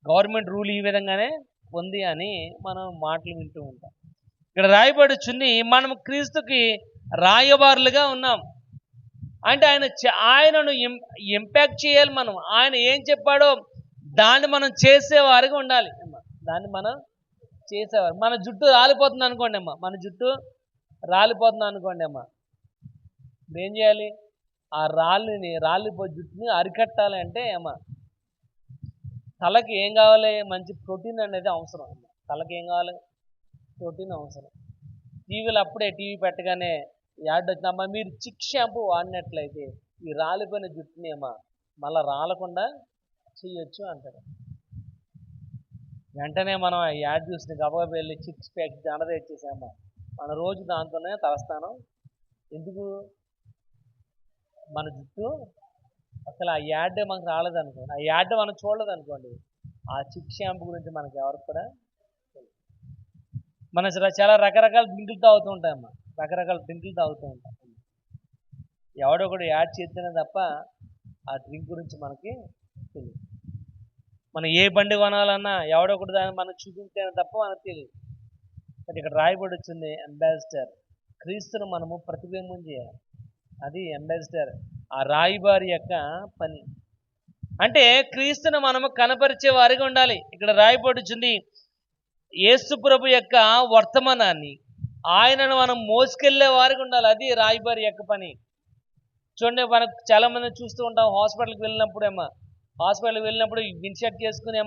గవర్నమెంట్ రూల్ ఈ విధంగానే ఉంది అని మనం మాటలు వింటూ ఉంటాం. ఇక్కడ రాయబడుచుంది మనం క్రీస్తుకి రాయబారులుగా ఉన్నాం. అంటే ఆయనను ఇంపాక్ట్ చేయాలి మనం. ఆయన ఏం చెప్పాడో దాన్ని మనం చేసేవారుగా ఉండాలి అమ్మా, దాన్ని మనం చేసేవారు. మన జుట్టు రాలిపోతుంది అనుకోండి అమ్మా, మన జుట్టు రాలిపోతుంది అనుకోండి అమ్మా, ఏం చేయాలి? ఆ రాలిపో జుట్టుని అరికట్టాలి అంటే అమ్మా, తలకి ఏం కావాలి? మంచి ప్రోటీన్ అనేది అవసరం అమ్మా. తలకి ఏం కావాలి? ప్రోటీన్ అవసరం. టీవీలో అప్పుడే టీవీ పెట్టగానే యాడ్ వచ్చిందమ్మా, మీరు చిక్ షాంపూ వాడినట్లయితే ఈ రాలిపోయిన జుట్టుని అమ్మా మళ్ళీ రాలకుండా చేయొచ్చు అంటారు. వెంటనే మనం యాడ్ చూసిన గబగబా వెళ్ళి చిక్స్ ప్యాక్ దండ తెచ్చేసామా, మన రోజు దాంతోనే తలస్తానం. ఎందుకు? మన జుట్టు అసలు ఆ యాడ్ మనకు రాలేదనుకోండి, ఆ యాడ్ మనం చూడలేదనుకోండి, ఆ చిక్ షాంపూ గురించి మనకి ఎవరికి కూడా మనం చాలా రకరకాల డ్రింకులు తాగుతూ ఉంటాయమ్మా, రకరకాల డ్రింకులు తాగుతూ ఉంటాం. ఎవడో ఒకడు యాడ్ చేస్తేనే తప్ప ఆ డ్రింక్ గురించి మనకి తెలియదు. మనం ఏ బండి కొనాలన్నా ఎవడో ఒకటి దాన్ని మనం చూపించేనే తప్ప మనకు తెలియదు. బట్ ఇక్కడ రాయబడి వచ్చింది అంబాసిడర్, క్రీస్తును మనము ప్రతిబింబం చేయాలి. అది అంబాసిడర్, ఆ రాయబారి యొక్క పని. అంటే క్రీస్తును మనము కనపరిచే వారిగా ఉండాలి. ఇక్కడ రాయబడుచుంది యేసు ప్రభు యొక్క వర్తమానాన్ని, ఆయనను మనం మోసుకెళ్లే వారిగా ఉండాలి. అది రాయబారి యొక్క పని. చూడండి, మనకు చాలా మంది చూస్తూ ఉంటాం. హాస్పిటల్కి వెళ్ళినప్పుడు ఇన్షర్ట్ చేసుకుని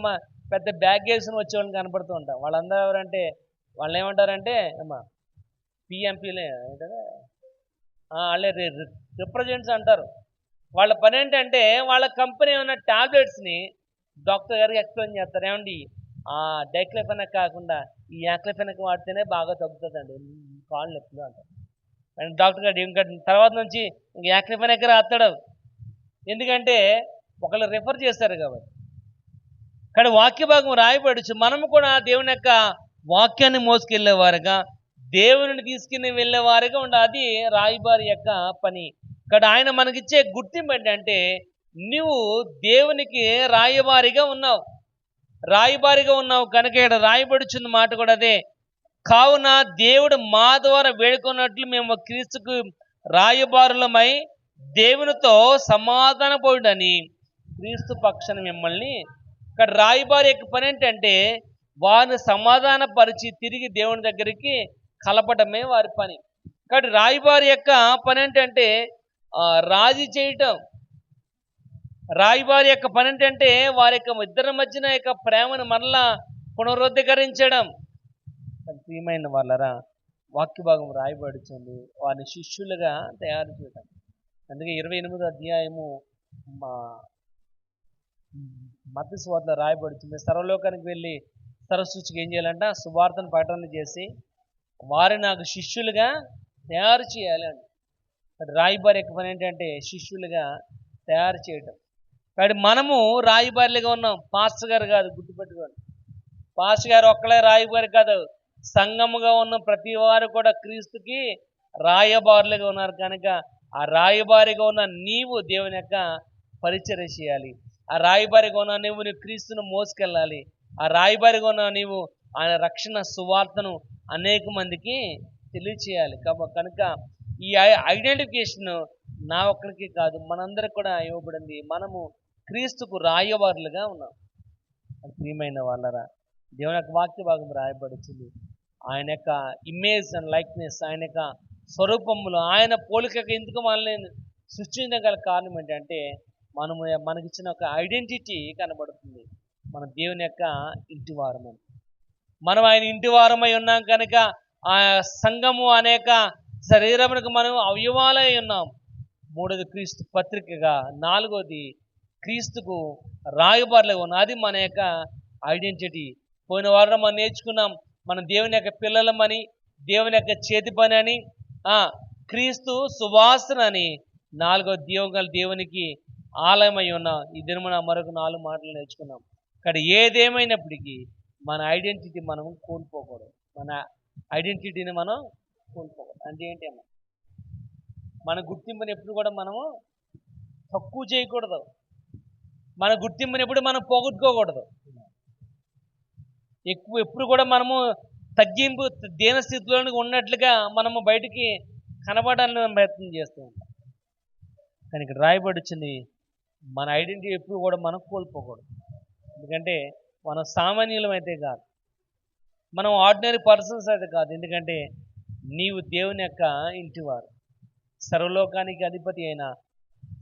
పెద్ద బ్యాగ్ వేసుకుని వచ్చేవాళ్ళని కనపడుతూ ఉంటాం. వాళ్ళందరూ ఎవరంటే, వాళ్ళు ఏమంటారంటే పిఎంపీలే ఏంటంటే వాళ్ళే రిప్రజెంట్స్ అంటారు. వాళ్ళ పని ఏంటంటే వాళ్ళ కంపెనీ ఉన్న టాబ్లెట్స్ని డాక్టర్ గారికి ఎక్స్ప్లెయిన్ చేస్తారు. ఏమండి డైక్లోఫెనాక్ కాకుండా ఈ యాక్లోఫెనాక్ వాడితేనే బాగా తగ్గుతుందండి కాళ్ళు నొప్పులు అంటారు. అండ్ డాక్టర్ గారు ఇంకా తర్వాత నుంచి ఇంక యాక్లోఫెనాక్ రాస్తాడు. ఎందుకంటే ఒకళ్ళు రిఫర్ చేస్తారు కాబట్టి. కానీ వాక్య భాగం రాయబడుచు మనము కూడా దేవుని యొక్క వాక్యాన్ని మోసుకెళ్ళేవారుగా, దేవుని తీసుకుని వెళ్ళేవారుగా ఉండాలి. అది రాయబారి యొక్క పని. ఇక్కడ ఆయన మనకిచ్చే గుర్తింపు ఏంటంటే, నువ్వు దేవునికి రాయబారిగా ఉన్నావు. రాయబారిగా ఉన్నావు కనుక ఇక్కడ రాయబడుచున్న మాట కూడా అదే. కావున దేవుడు మా ద్వారా వేడుకున్నట్లు మేము క్రీస్తుకు రాయబారులమై దేవునితో సమాధాన పోయుడని క్రీస్తు పక్షాన మిమ్మల్ని. ఇక్కడ రాయబారి యొక్క పని ఏంటంటే వారిని సమాధాన పరిచి తిరిగి దేవుని దగ్గరికి కలపడమే వారి పని. కాబట్టి రాయబారి యొక్క పని ఏంటంటే రాజీ చేయటం. రాయబారి యొక్క పని ఏంటంటే వారి యొక్క ఇద్దరి మధ్యన యొక్క ప్రేమను మరలా పునరుద్ధరించడం. ప్రియమైన వాళ్ళరా, వాక్య భాగం రాయబడుతుంది వారిని శిష్యులుగా తయారు చేయడం. అందుకే 28వ అధ్యాయము మత్తయి సువార్తలో రాయబడుతుంది. సర్వలోకానికి వెళ్ళి సర్వసృష్టికి ఏం చేయాలంట? సువార్తను ప్రకటన చేసి వారిని నాకు శిష్యులుగా తయారు చేయాలి అండి. రాయబారి యొక్క పని ఏంటంటే శిష్యులుగా తయారు చేయడం. కాబట్టి మనము రాయబారిలుగా ఉన్నాం. పాస్టర్ గారు కాదు, గుర్తుపెట్టుకోండి. పాస్టర్ గారు ఒక్కలే రాయబారి కాదు, సంఘముగా ఉన్న ప్రతి వారు కూడా క్రీస్తుకి రాయబారులుగా ఉన్నారు. కనుక ఆ రాయబారిగా ఉన్న నీవు దేవుని యొక్క పరిచర్య చేయాలి. ఆ రాయబారిగా ఉన్న నీవు క్రీస్తును మోసుకెళ్ళాలి. ఆ రాయబారిగా ఉన్న నీవు ఆయన రక్షణ సువార్తను అనేక మందికి తెలియచేయాలి. కనుక ఈ ఐడెంటిఫికేషన్ నా ఒక్కరికి కాదు, మనందరికి కూడా ఇవ్వబడింది. మనము క్రీస్తుకు రాయబారులుగా ఉన్నాం. ప్రియమైన వాళ్ళరా, దేవుని యొక్క వాక్య భాగం రాయబడుతుంది. ఆయన యొక్క ఇమేజ్ అండ్ లైక్నెస్, ఆయన యొక్క స్వరూపములు, ఆయన పోలికకు ఎందుకు మనల్ని సృష్టించగల కారణం ఏంటంటే మనకిచ్చిన ఒక ఐడెంటిటీ కనబడుతుంది. మన దేవుని యొక్క ఇంటి వారమని. మనం ఆయన ఇంటి వారమై ఉన్నాం కనుక ఆ సంఘము అనేక శరీరమునకు మనం అవయవాలై ఉన్నాం. 3వ క్రీస్తు పత్రికగా, 4వది క్రీస్తుకు రాయబారులుగా ఉన్నాం. అది మన యొక్క ఐడెంటిటీ. పోయిన వారం మనం నేర్చుకున్నాం, మనం దేవుని యొక్క పిల్లలమని, దేవుని యొక్క చేతి పని అని, క్రీస్తు సువాసన అని, 4వ దేవునికి ఆలయమై ఉన్నాం. ఈ దినమున మరొక 4 మాటలు నేర్చుకున్నాం. కానీ ఏదేమైనప్పటికీ మన ఐడెంటిటీ మనం కోల్పోకూడదు. మన ఐడెంటిటీని మనం కోల్పోకూడదు. అంటే ఏంటేమో మన గుర్తింపుని ఎప్పుడు కూడా మనము తక్కువ చేయకూడదు. మన గుర్తింపుని ఎప్పుడు మనం పోగొట్టుకోకూడదు. ఎప్పుడు కూడా మనము తగ్గింపు దీనస్థితిలోనికి ఉన్నట్లుగా మనము బయటికి కనపడాలని ప్రయత్నం చేస్తూ ఉంటాం. కానీ ఇక్కడ రాయబడుచుంది మన ఐడెంటిటీ ఎప్పుడు కూడా మనం కోల్పోకూడదు. ఎందుకంటే మనం సామాన్యులం అయితే కాదు, మనం ఆర్డినరీ పర్సన్స్ అయితే కాదు. ఎందుకంటే నీవు దేవుని యొక్క ఇంటివారు, సర్వలోకానికి అధిపతి అయిన,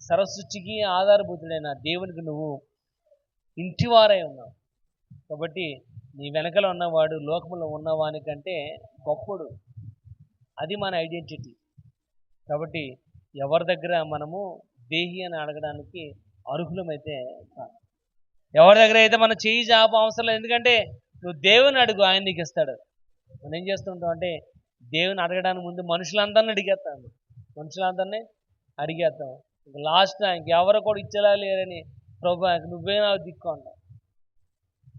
సర్వసృష్టికి ఆధారభూతుడైన దేవునికి నువ్వు ఇంటివారై ఉన్నావు. కాబట్టి నీ వెనకల ఉన్నవాడు లోకంలో ఉన్నవానికంటే గొప్పడు. అది మన ఐడెంటిటీ. కాబట్టి ఎవరి దగ్గర మనము దేహి అని అడగడానికి అర్హులమైతే కాదు. ఎవరి దగ్గర అయితే మనం చేయి జాప అవసరం లేదు. ఎందుకంటే నువ్వు దేవుని అడుగు, ఆయన నీకు ఇస్తాడు. మనం ఏం చేస్తుంటాం అంటే దేవుని అడగడానికి ముందు మనుషులందరినీ అడిగేస్తాను, మనుషులందరినీ అడిగేస్తాం. ఇంక లాస్ట్ ఇంకెవరు కూడా ఇచ్చేలా లేరని ప్రభు నువ్వే నాకు దిక్కు అంటాం.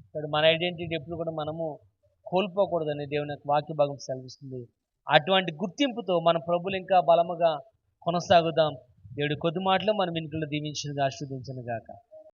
ఇక్కడ మన ఐడెంటిటీ ఎప్పుడు కూడా మనము కోల్పోకూడదని దేవుని యొక్క వాక్య భాగం సెలవిస్తుంది. అటువంటి గుర్తింపుతో మన ప్రభులు ఇంకా బలముగా కొనసాగుదాం. దేవుడి కొద్ది మాటలు మన వెనుకలు దీవించినగా ఆశీర్వదించును గాక.